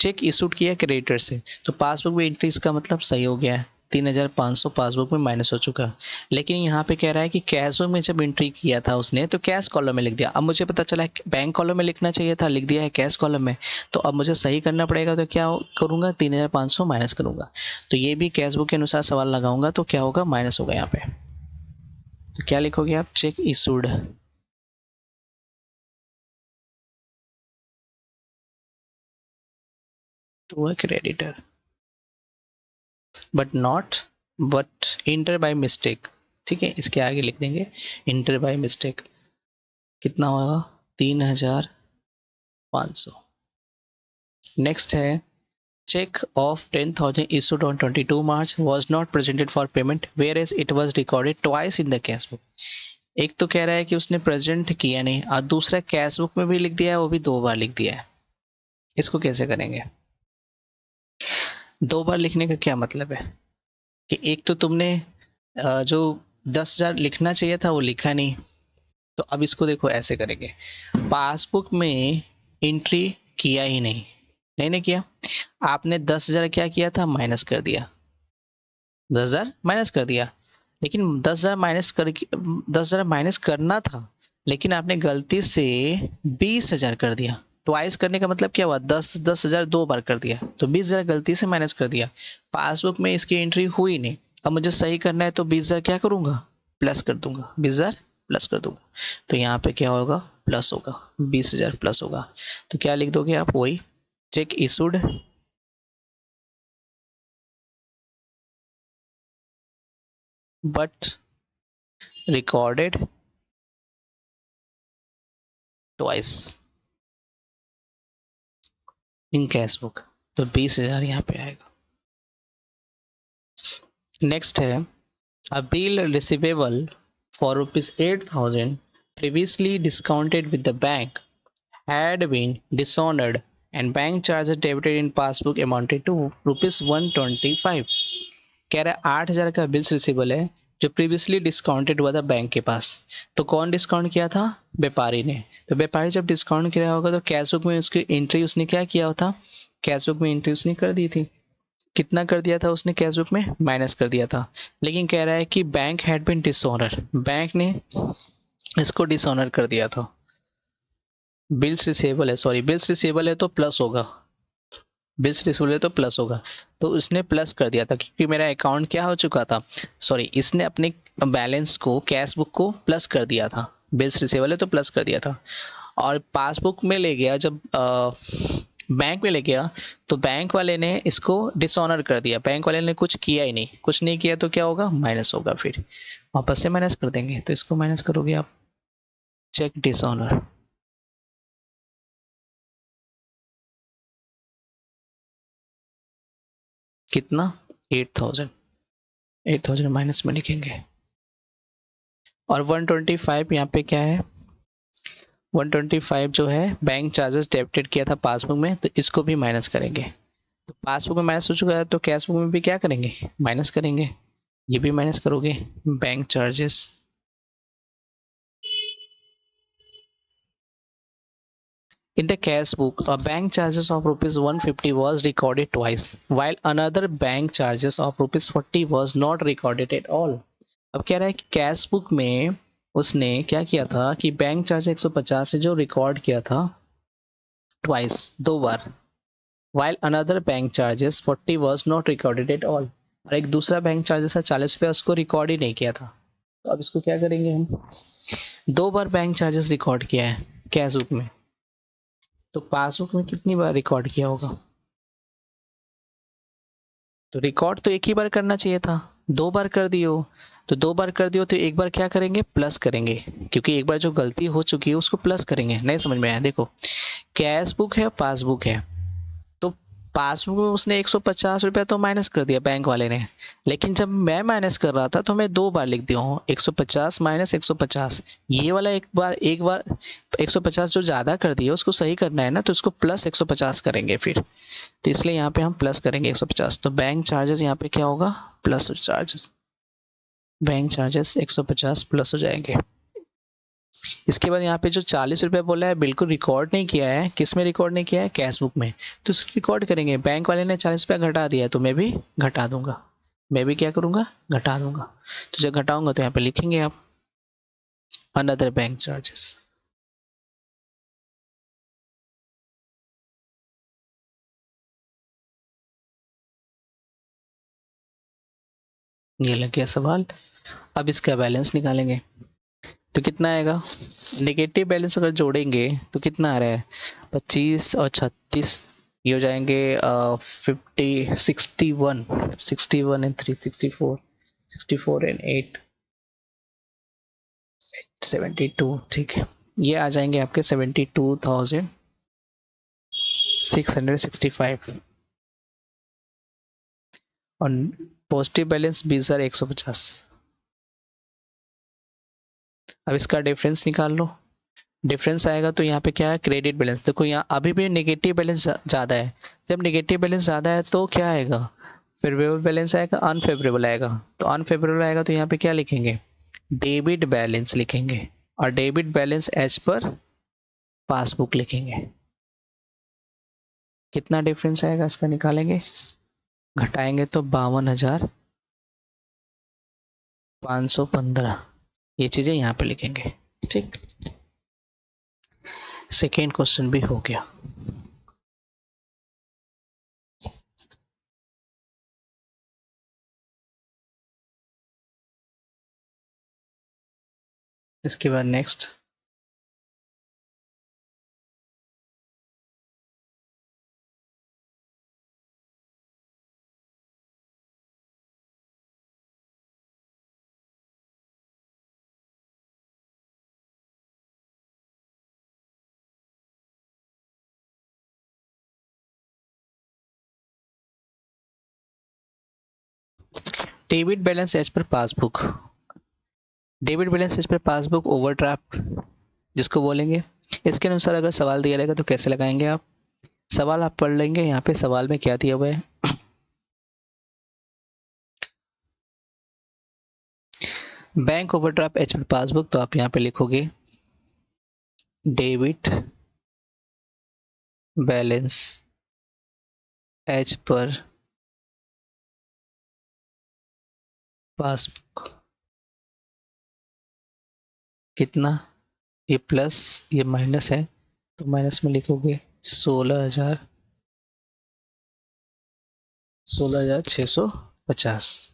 चेक इशूड किया क्रेडिटर से तो पासबुक में एंट्री इसका मतलब सही हो गया है, 3,500 पासबुक में माइनस हो चुका। लेकिन यहाँ पे कह रहा है कि कैश बुक में जब एंट्री किया था उसने तो कैश कॉलम में लिख दिया। अब मुझे पता चला बैंक कॉलम में लिखना चाहिए था, लिख दिया है कैश कॉलम में। तो अब मुझे सही करना पड़ेगा, तो क्या करूँगा, 3,500 माइनस करूँगा। तो ये भी कैश बुक के अनुसार सवाल लगाऊंगा तो क्या होगा, माइनस होगा यहाँ पे। तो क्या लिखोगे आप, cheque issued to a creditor but enter by mistake. ठीक है, इसके आगे लिख देंगे इंटर बाय मिस्टेक। कितना होगा, 3,500। नेक्स्ट है check of 10,000 issued on 22 March was not presented for payment whereas it was recorded twice in the cash book। एक तो कह रहा है कि उसने प्रेजेंट किया नहीं और दूसरा कैश बुक में भी लिख दिया है, वो भी 2 बार लिख दिया है। इसको कैसे करेंगे, 2 बार लिखने का क्या मतलब है कि एक तो तुमने जो 10,000 लिखना चाहिए था वो लिखा नहीं। तो अब इसको देखो ऐसे करेंगे, पासबुक में एंट्री किया ही नहीं किया, आपने 10,000 क्या किया था, माइनस कर दिया, 10,000 माइनस कर दिया। लेकिन 10,000 माइनस करना था, लेकिन आपने गलती से 20,000 कर दिया। ट्वाइस करने का मतलब क्या हुआ, 10,000 2 बार कर दिया, तो 20,000 गलती से माइनस कर दिया। पासबुक में इसकी एंट्री हुई नहीं, अब मुझे सही करना है तो 20,000 क्या करूंगा, प्लस कर दूंगा, 20,000 प्लस कर दूंगा। तो यहाँ पे क्या होगा, प्लस होगा, 20,000 प्लस होगा। तो क्या लिख दोगे आप, वही check issued but recorded twice in cash book। तो 20,000 यहाँ पे आएगा। नेक्स्ट है a bill receivable for ₹8,000 previously discounted with the bank had been dishonored and bank charges debited in passbook amounted to ₹125। कह रहा है 8,000 का बिल्स रिसीवेबल है जो प्रीवियसली डिस्काउंटेड हुआ था बैंक के पास। तो कौन डिस्काउंट किया था, व्यापारी ने। तो व्यापारी जब डिस्काउंट किया होगा तो कैश बुक में उसकी एंट्री उसने क्या किया था, कैश बुक में एंट्री उसने कर दी थी। कितना कर दिया था उसने, कैश बुक में माइनस कर दिया था। लेकिन कह रहा है कि bank had been dishonour, bank ने इसको डिसऑनर कर दिया था। बिल्स रिसीवेबल है, सॉरी बिल्स रिसीवेबल है तो प्लस होगा, बिल्स रिसीवेबल है तो प्लस होगा। तो उसने प्लस कर दिया था क्योंकि मेरा अकाउंट क्या हो चुका था, सॉरी इसने अपने बैलेंस को कैश बुक को प्लस कर दिया था, बिल्स रिसीवेबल है तो प्लस कर दिया था। और पासबुक में ले गया जब बैंक में ले गया तो बैंक वाले ने इसको डिसऑनर कर दिया, बैंक वाले ने कुछ किया ही नहीं, कुछ नहीं किया तो क्या होगा, माइनस होगा। फिर वापस से माइनस कर देंगे, तो इसको माइनस करोगे आप, चेक डिसऑनर। कितना, 8,000, 8,000 माइनस में लिखेंगे। और 125 यहाँ पे क्या है, 125 जो है बैंक चार्जेस डेबिटेड किया था पासबुक में, तो इसको भी माइनस करेंगे। तो पासबुक में माइनस हो चुका है तो कैश बुक में भी क्या करेंगे, माइनस करेंगे। ये भी माइनस करोगे, bank charges. In the cash book, a bank charges of ₹150 was recorded twice, while another bank charges of ₹40 was not recorded at all। अब कह रहा है कि कैश बुक में उसने क्या किया था कि बैंक चार्ज 150 है जो रिकॉर्ड किया था twice, 2 bar, while another bank charges 40 was not recorded at all। और एक दूसरा बैंक चार्जेस है 40 रुपया, उसको रिकॉर्ड ही नहीं किया था। तो अब इसको क्या करेंगे हम, 2 बार बैंक चार्जेस रिकॉर्ड किया है कैश बुक में, तो पासबुक में कितनी बार रिकॉर्ड किया होगा। तो रिकॉर्ड तो एक ही बार करना चाहिए था, 2 बार कर दियो। तो 2 बार कर दियो तो एक बार क्या करेंगे, प्लस करेंगे, क्योंकि एक बार जो गलती हो चुकी है उसको प्लस करेंगे। नहीं समझ में आया, देखो कैश बुक है पासबुक है, तो पासबुक में उसने 150 रुपया तो माइनस कर दिया बैंक वाले ने, लेकिन जब मैं माइनस कर रहा था तो मैं 2 बार लिख दिया हूँ, 150 माइनस 150। ये वाला एक बार 150 जो ज़्यादा कर दिया उसको सही करना है ना, तो इसको प्लस 150 करेंगे फिर। तो इसलिए यहाँ पे हम प्लस करेंगे 150। तो बैंक चार्जेस यहाँ पे क्या होगा, plus charges, bank charges 150 plus हो जाएंगे। इसके बाद यहाँ पे जो 40 रुपये बोला है बिल्कुल रिकॉर्ड नहीं किया है, किस में रिकॉर्ड नहीं किया है, कैश बुक में, तो इसको रिकॉर्ड करेंगे। बैंक वाले ने 40 रुपया घटा दिया है तो मैं भी घटा दूंगा। मैं भी क्या करूँगा, घटा दूंगा। तो जब घटाऊंगा तो यहाँ पे लिखेंगे आप अनदर बैंक चार्जेस। ये लग गया सवाल। अब इसका बैलेंस निकालेंगे तो कितना आएगा। नेगेटिव बैलेंस अगर जोड़ेंगे तो कितना आ रहा है, 25 और 36, ये हो जाएंगे 50, 61, 61 एंड 3, 64, 64 एंड 8, 72। ठीक है, ये आ जाएंगे आपके 72,665। और पॉजिटिव बैलेंस 20,150। अब इसका डिफरेंस निकाल लो। डिफरेंस आएगा तो यहाँ पे क्या है, क्रेडिट बैलेंस। देखो यहाँ अभी भी नेगेटिव बैलेंस ज़्यादा है। जब नेगेटिव बैलेंस ज़्यादा है तो क्या आएगा, फेवरेबल बैलेंस आएगा, अनफेवरेबल आएगा। तो अनफेवरेबल आएगा तो यहाँ पे क्या लिखेंगे, डेबिट बैलेंस लिखेंगे। और debit balance as per passbook लिखेंगे। कितना डिफरेंस आएगा इसका निकालेंगे, घटाएंगे तो 52,515। ये चीज़ें यहाँ पे लिखेंगे। ठीक, सेकेंड क्वेश्चन भी हो गया। इसके बाद next, debit balance as per passbook. Debit balance as per passbook overdraft जिसको बोलेंगे। इसके अनुसार अगर सवाल दिया रहेगा तो कैसे लगाएंगे आप, सवाल आप पढ़ लेंगे। यहाँ पे सवाल में क्या दिया हुआ है, bank overdraft as per passbook. तो आप यहाँ पे लिखोगे debit balance as per passbook. कितना, ये प्लस ये माइनस है तो माइनस में लिखोगे 16,650।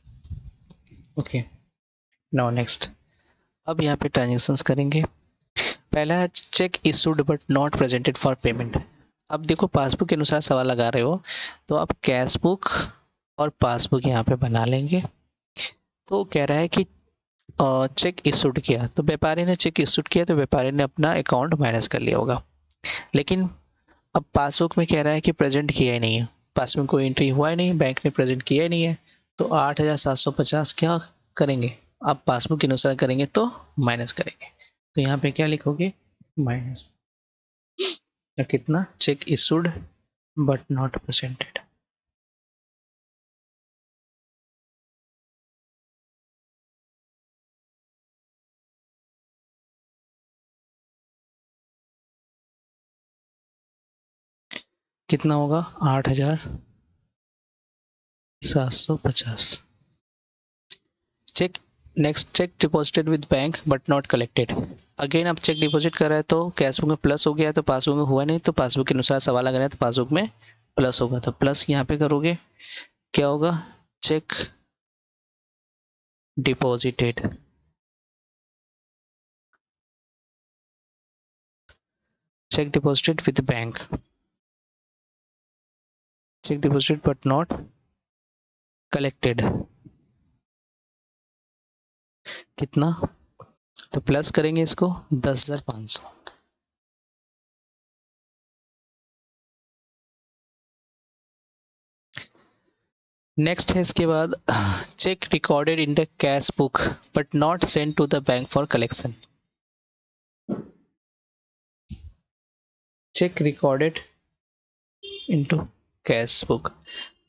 Okay, now next. अब यहाँ पे ट्रांजेक्शन्स करेंगे। पहला है check issued but not presented for payment. अब देखो पासबुक के अनुसार सवाल लगा रहे हो तो आप कैश बुक और पासबुक यहाँ पे बना लेंगे। तो कह रहा है कि चेक इशूड किया तो व्यापारी ने चेक इशूड किया तो व्यापारी ने अपना अकाउंट माइनस कर लिया होगा। लेकिन अब पासबुक में कह रहा है कि प्रेजेंट किया ही नहीं है, पासबुक में कोई एंट्री हुआ ही नहीं, बैंक ने प्रेजेंट किया ही नहीं है। तो 8,750 क्या करेंगे, आप पासबुक के अनुसार करेंगे तो माइनस करेंगे। तो यहाँ पे क्या लिखोगे, माइनस कितना, cheque issued but not presented. कितना होगा, 8,750। Cheque next, cheque deposited with bank but not collected. Again आप चेक डिपॉजिट कर रहे हैं तो कैश बुक में प्लस हो गया है तो पासबुक में हुआ नहीं, तो पासबुक के अनुसार सवाल अगर है तो पासबुक में प्लस होगा तो प्लस यहाँ पे करोगे। क्या होगा, check deposited, check deposited with bank, cheque deposited but not collected. कितना, तो प्लस करेंगे इसको 10,500। नेक्स्ट है इसके बाद, cheque recorded in the cash book but not send to the bank for collection. Cheque recorded into cash book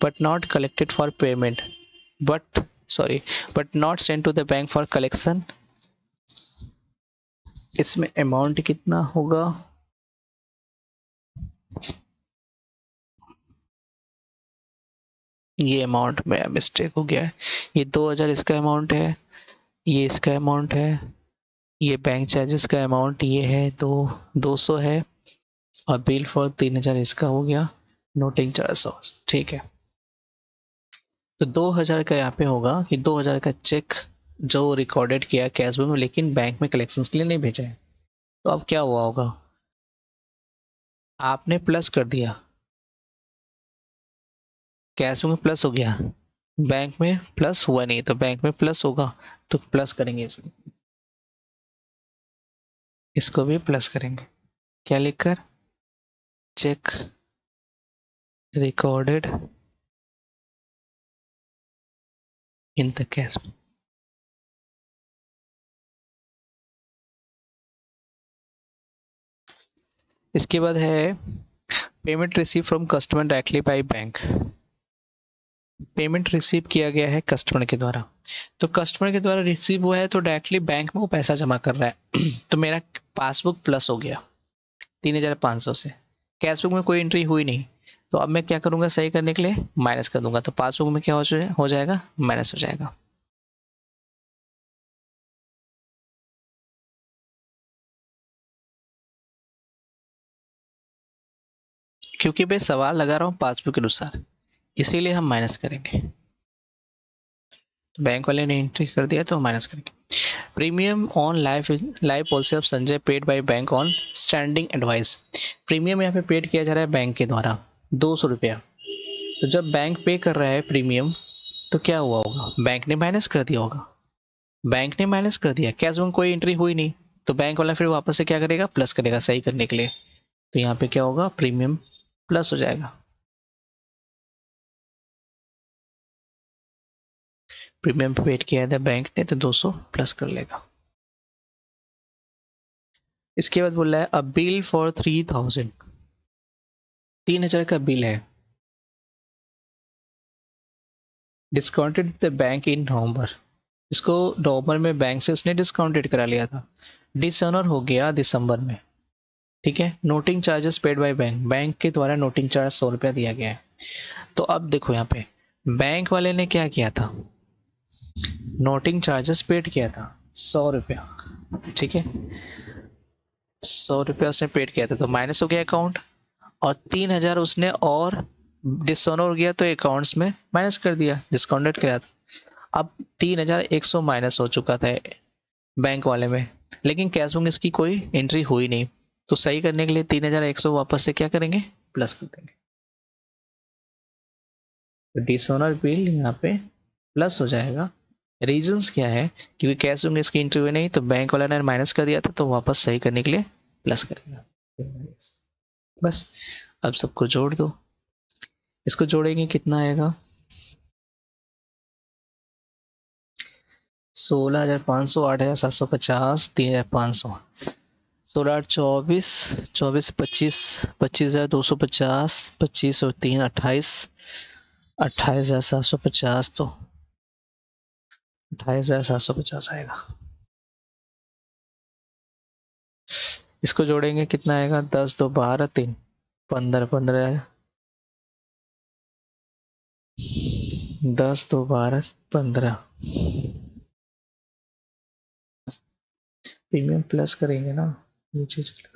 but not collected for payment, but not sent to the bank for collection। इसमें amount कितना होगा, ये amount में mistake हो गया है, ये 2000 इसका अमाउंट है, ये इसका अमाउंट है, ये बैंक चार्जेस का अमाउंट ये है, तो 200 है, और बिल फॉर 3000 इसका हो गया, नोटिंग चार्ज 100। ठीक है, तो 2000 का यहाँ पे होगा कि 2000 का चेक जो रिकॉर्डेड किया कैश बुक में, लेकिन बैंक में कलेक्शंस के लिए नहीं भेजा है। तो अब क्या हुआ होगा, आपने प्लस कर दिया, कैश बुक में प्लस हो गया, बैंक में प्लस हुआ नहीं, तो बैंक में प्लस होगा तो प्लस करेंगे, इसको भी प्लस करेंगे, क्या लिखकर, cheque recorded in the cash book. इसके बाद है payment receive from customer directly by bank. Payment receive किया गया है कस्टमर के द्वारा, तो कस्टमर के द्वारा रिसीव हुआ है तो डायरेक्टली बैंक में वो पैसा जमा कर रहा है तो मेरा पासबुक प्लस हो गया 3500 से, कैश बुक में कोई एंट्री हुई नहीं, तो अब मैं क्या करूंगा, सही करने के लिए माइनस कर दूंगा, तो पासबुक में क्या हो जाएगा, माइनस हो जाएगा। क्योंकि मैं सवाल लगा रहा हूँ पासबुक के अनुसार, इसीलिए हम माइनस करेंगे, तो बैंक वाले ने एंट्री कर दिया तो माइनस करेंगे। Premium on life policy of Sanjay paid by bank on standing advice. Premium यहाँ पे पेड किया जा रहा है बैंक के द्वारा 200 रुपया, तो जब बैंक पे कर रहा है प्रीमियम तो क्या हुआ होगा, बैंक ने माइनस कर दिया होगा, बैंक ने माइनस कर दिया, कैश में कोई एंट्री हुई नहीं, तो बैंक वाला फिर वापस से क्या करेगा, प्लस करेगा सही करने के लिए, तो यहाँ पे क्या होगा, प्रीमियम प्लस हो जाएगा, प्रीमियम पेड किया था बैंक ने तो 200 प्लस कर लेगा। इसके बाद बोल रहा है अ बिल फॉर 3000, 3000 का बिल है, डिस्काउंटेड द बैंक इन नवंबर, इसको नवंबर में बैंक से उसने डिस्काउंटेड करा लिया था, डिसऑनर हो गया दिसंबर में। ठीक है, noting charges paid by bank, bank के द्वारा नोटिंग चार्ज 100 रुपया दिया गया है। तो अब देखो यहाँ पे बैंक वाले ने क्या किया था, नोटिंग चार्जेस पेड किया था 100 रुपया, ठीक है, 100 रुपया उसने पेड किया था, तो माइनस हो गया अकाउंट, और 3000 उसने और डिसऑनर हो गया तो अकाउंट्स में माइनस कर दिया, डिस्काउंटेड किया था। अब 3100 माइनस हो चुका था बैंक वाले में, लेकिन कैश बुक में इसकी कोई एंट्री हुई नहीं, तो सही करने के लिए 3100 वापस से क्या करेंगे, प्लस कर देंगे, तो डिसऑनर बिल यहाँ पे प्लस हो जाएगा। रीजंस क्या है, क्योंकि कैश बुक में इसकी एंट्री हुई नहीं, तो बैंक वाला ने माइनस कर दिया था, तो वापस सही करने के लिए प्लस करेगा। बस अब सबको जोड़ दो, इसको जोड़ेंगे कितना आएगा, 16,500, 8,750, 3,500, 16, 8, 24, 25, 25,250, 25 और 3, 28, 28,750, तो 28,750 आएगा। इसको जोड़ेंगे कितना आएगा, 10, 2, 12, 3, 15, 15, 10, 2, 12, 15, प्रीमियम प्लस करेंगे ना, नीचे चले,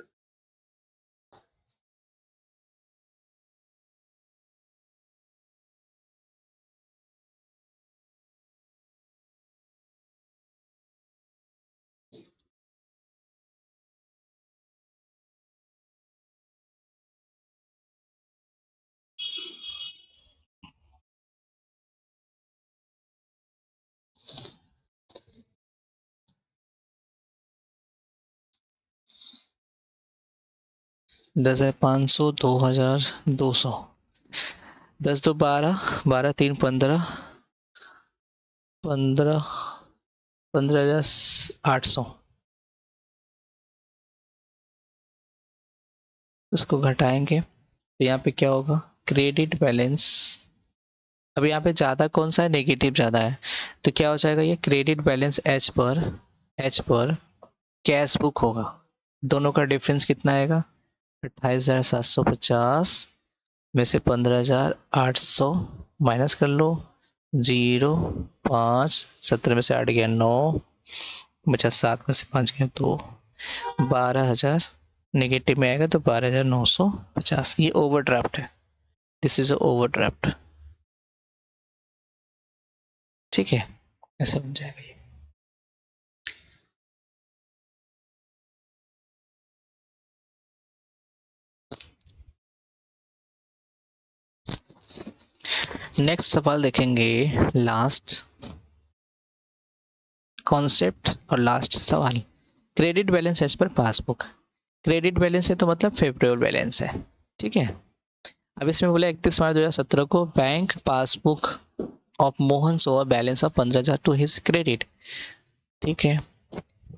दस हजार 500, 2,200, 10, 2, 12, 12, 3, 15, 15, 15,800, इसको घटाएंगे तो यहाँ पे क्या होगा, क्रेडिट बैलेंस, अब यहाँ पे ज़्यादा कौन सा है, नेगेटिव ज़्यादा है, तो क्या हो जाएगा, ये क्रेडिट बैलेंस एच पर कैश बुक होगा, दोनों का डिफरेंस कितना आएगा, 28,750 में से 15,800 माइनस कर लो, 0, 5, 17 में से 8 गया 9, बचा 7 में से 5 गया 2, 12,000 नेगेटिव में आएगा तो 12,950। ये ओवरड्राफ्ट है, दिस इज ओवरड्राफ्ट। ठीक है, ऐसे बन जाएगा ये। नेक्स्ट सवाल देखेंगे, लास्ट कॉन्सेप्ट और लास्ट सवाल, credit balance as per passbook. Credit balance है तो मतलब फेवरेबल बैलेंस है। ठीक है, अब इसमें बोला 31 मार्च 2017 को bank passbook of Mohan show balance of 15,000 to his credit. ठीक है,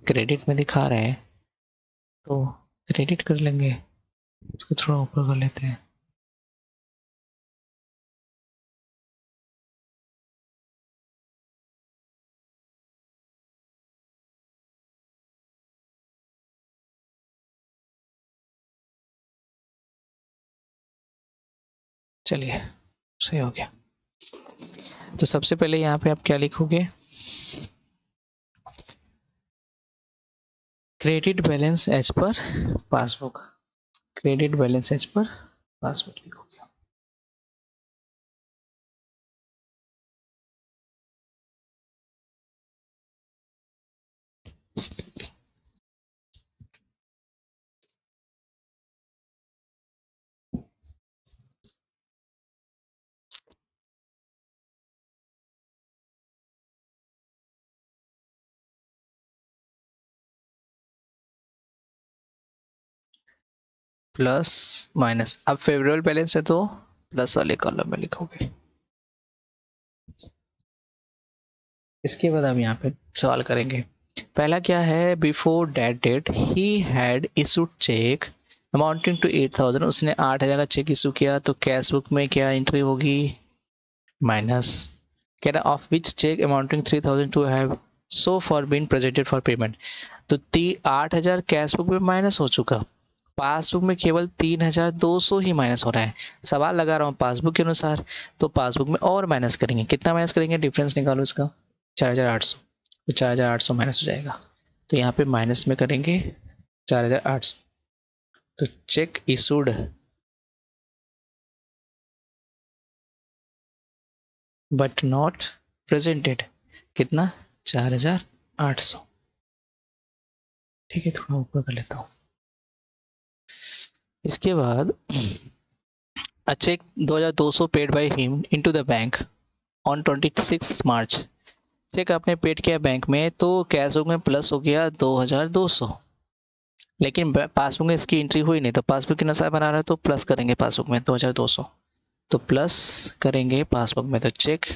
क्रेडिट में दिखा रहे हैं तो क्रेडिट कर लेंगे, इसको थोड़ा ऊपर कर लेते हैं। चलिए, सही हो गया। तो सबसे पहले यहाँ पे आप क्या लिखोगे, credit balance as per passbook. Credit balance as per passbook लिखोगे। प्लस माइनस, अब फेवरेबल बैलेंस है तो प्लस वाले कॉलम में लिखोगे। इसके बाद हम यहाँ पे सवाल करेंगे। पहला क्या है, बिफोर डेट डेट ही had issued cheque amounting to 8,000। उसने 8,000 का चेक इशू किया तो कैश बुक में क्या एंट्री होगी, माइनस। कह रहा of which cheque amounting 3,000 to have so far been presented for payment. तो 8,000 कैश बुक में माइनस हो चुका, पासबुक में केवल 3,200 ही माइनस हो रहा है। सवाल लगा रहा हूँ पासबुक के अनुसार, तो पासबुक में और माइनस करेंगे, कितना माइनस करेंगे, डिफरेंस निकालो इसका, 4,800। तो 4,800 माइनस हो जाएगा, तो यहाँ पे माइनस में करेंगे 4,800। तो check issued but not presented, कितना, 4,800। ठीक है, थोड़ा ऊपर कर लेता हूँ। इसके बाद a check 2,200 paid by him into the bank on 26 March. Cheque आपने पेड किया बैंक में तो कैश बुक में प्लस हो गया 2,200, लेकिन पासबुक में इसकी एंट्री हुई नहीं, तो पासबुक के अनुसार बना रहा है तो प्लस करेंगे पासबुक में 2,200। तो प्लस करेंगे पासबुक में, तो चेक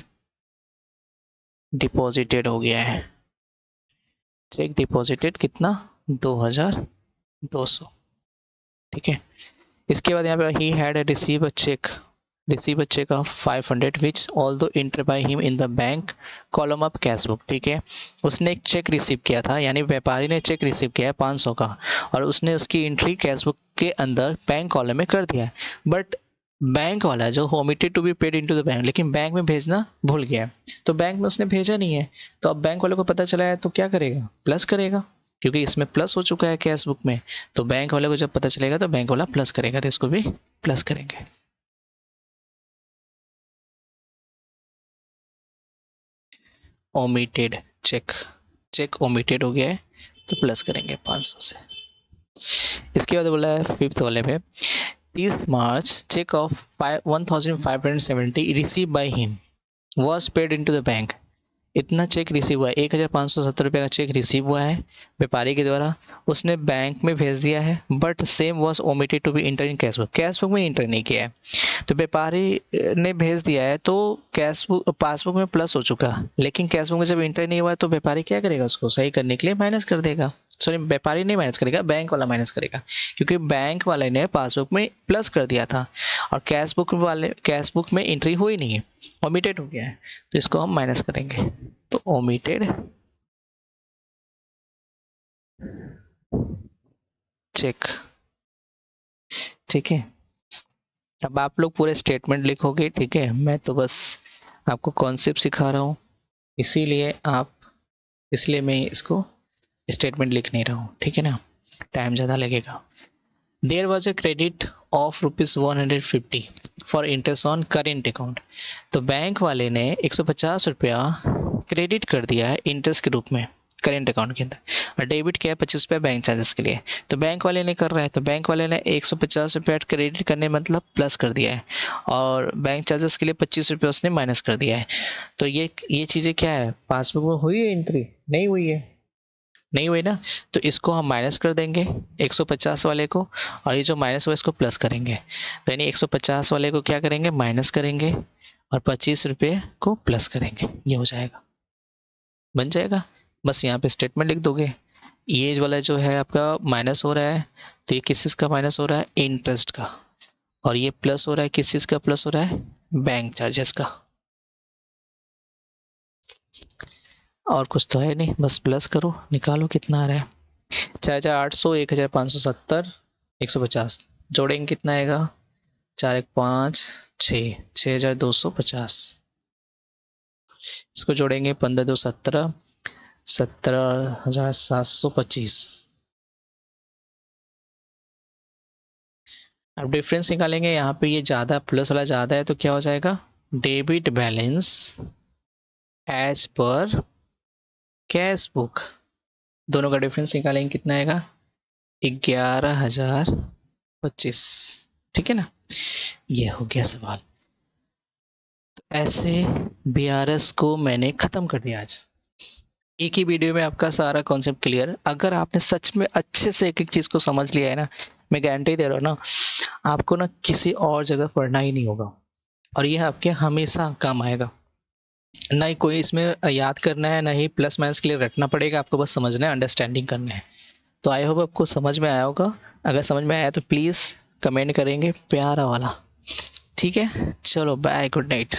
डिपॉजिटेड हो गया है। चेक डिपॉजिटेड कितना, 2,200। ठीक है, इसके बाद यहाँ पे ही had receive a cheque of 500 which although enter by him in the bank column of cash book. ठीक है, उसने एक चेक रिसीव किया था, यानी व्यापारी ने चेक रिसीव किया है 500 का, और उसने उसकी एंट्री कैश बुक के अंदर बैंक कॉलम में कर दिया है, बट बैंक वाला जो omitted to be paid into the bank, लेकिन बैंक में भेजना भूल गया, तो बैंक में उसने भेजा नहीं है। तो अब बैंक वाले को पता चला है तो क्या करेगा, प्लस करेगा, क्योंकि इसमें प्लस हो चुका है कैश बुक में। तो बैंक वाले को जब पता चलेगा तो बैंक वाला प्लस करेगा, तो इसको भी प्लस करेंगे। ओमिटेड चेक, चेक ओमिटेड हो गया है तो प्लस करेंगे 500 से। इसके बाद बोला है फिफ्थ वाले पे, 30 March cheque of 1,570 receive by him was paid into the bank. इतना चेक रिसीव हुआ है, 1,570 रुपये का चेक रिसीव हुआ है व्यापारी के द्वारा, उसने बैंक में भेज दिया है, but same was omitted to be enter in cash book. Cash book में इंटर नहीं किया है, तो व्यापारी ने भेज दिया है तो कैश बुक पासबुक में प्लस हो चुका, लेकिन कैश बुक में जब इंटर नहीं हुआ है तो व्यापारी क्या करेगा, उसको सही करने के लिए माइनस कर देगा। सॉरी, व्यापारी नहीं माइनस करेगा, बैंक वाला माइनस करेगा, क्योंकि बैंक वाले ने पासबुक में प्लस कर दिया था और कैश बुक में एंट्री हुई नहीं है, ओमिटेड हो गया है, तो इसको हम माइनस करेंगे। तो ओमिटेड चेक। ठीक है, अब आप लोग पूरे स्टेटमेंट लिखोगे, ठीक है। मैं तो बस आपको कॉन्सेप्ट सिखा रहा हूँ, इसलिए मैं इसको स्टेटमेंट लिख नहीं रहा हूँ, ठीक है ना, टाइम ज़्यादा लगेगा। There was a credit of ₹150 for interest on current account. तो बैंक वाले ने 150 रुपया क्रेडिट कर दिया है इंटरेस्ट के रूप में करेंट अकाउंट के अंदर, और डेबिट किया 25 रुपया बैंक चार्जेस के लिए। तो बैंक वाले ने कर रहा है, तो बैंक वाले ने 150 रुपया क्रेडिट करने मतलब प्लस कर दिया है, और बैंक चार्जेस के लिए 25 रुपया उसने माइनस कर दिया है। तो ये चीज़ें क्या है, पासबुक में हुई है एंट्री? नहीं हुई है, नहीं हुई ना। तो इसको हम माइनस कर देंगे 150 वाले को, और ये जो माइनस हुआ इसको प्लस करेंगे। यानी 150 वाले को क्या करेंगे, माइनस करेंगे, और 25 रुपये को प्लस करेंगे। ये हो जाएगा, बन जाएगा। बस यहाँ पे स्टेटमेंट लिख दोगे। ये वाला जो है आपका माइनस हो रहा है, तो ये किस चीज़ का माइनस हो रहा है, इंटरेस्ट का। और ये प्लस हो रहा है, किस चीज़ का प्लस हो रहा है, बैंक चार्जेस का। और कुछ तो है नहीं, बस प्लस करो, निकालो कितना आ रहा है। 4,800, 1,570, 150 जोड़ेंगे कितना आएगा, 4 1 5 6, 6,250। इसको जोड़ेंगे 15 2 17, 17,725। अब डिफरेंस निकालेंगे, यहाँ पे ये ज़्यादा प्लस वाला ज़्यादा है, तो क्या हो जाएगा, debit balance as per cash book. दोनों का डिफरेंस निकालेंगे, कितना आएगा, 11,025। ठीक है ना, ये हो गया सवाल। तो ऐसे BRS को मैंने ख़त्म कर दिया आज, एक ही वीडियो में आपका सारा कॉन्सेप्ट क्लियर। अगर आपने सच में अच्छे से एक एक चीज़ को समझ लिया है ना, मैं गारंटी दे रहा हूँ ना, आपको ना किसी और जगह पढ़ना ही नहीं होगा, और यह आपके हमेशा काम आएगा। ना ही कोई इसमें याद करना है, ना ही प्लस माइनस के लिए रटना पड़ेगा, आपको बस समझना है, अंडरस्टैंडिंग करना है। तो आई होप आपको समझ में आया होगा। अगर समझ में आया तो प्लीज़ कमेंट करेंगे प्यारा वाला, ठीक है। चलो बाय, गुड नाइट।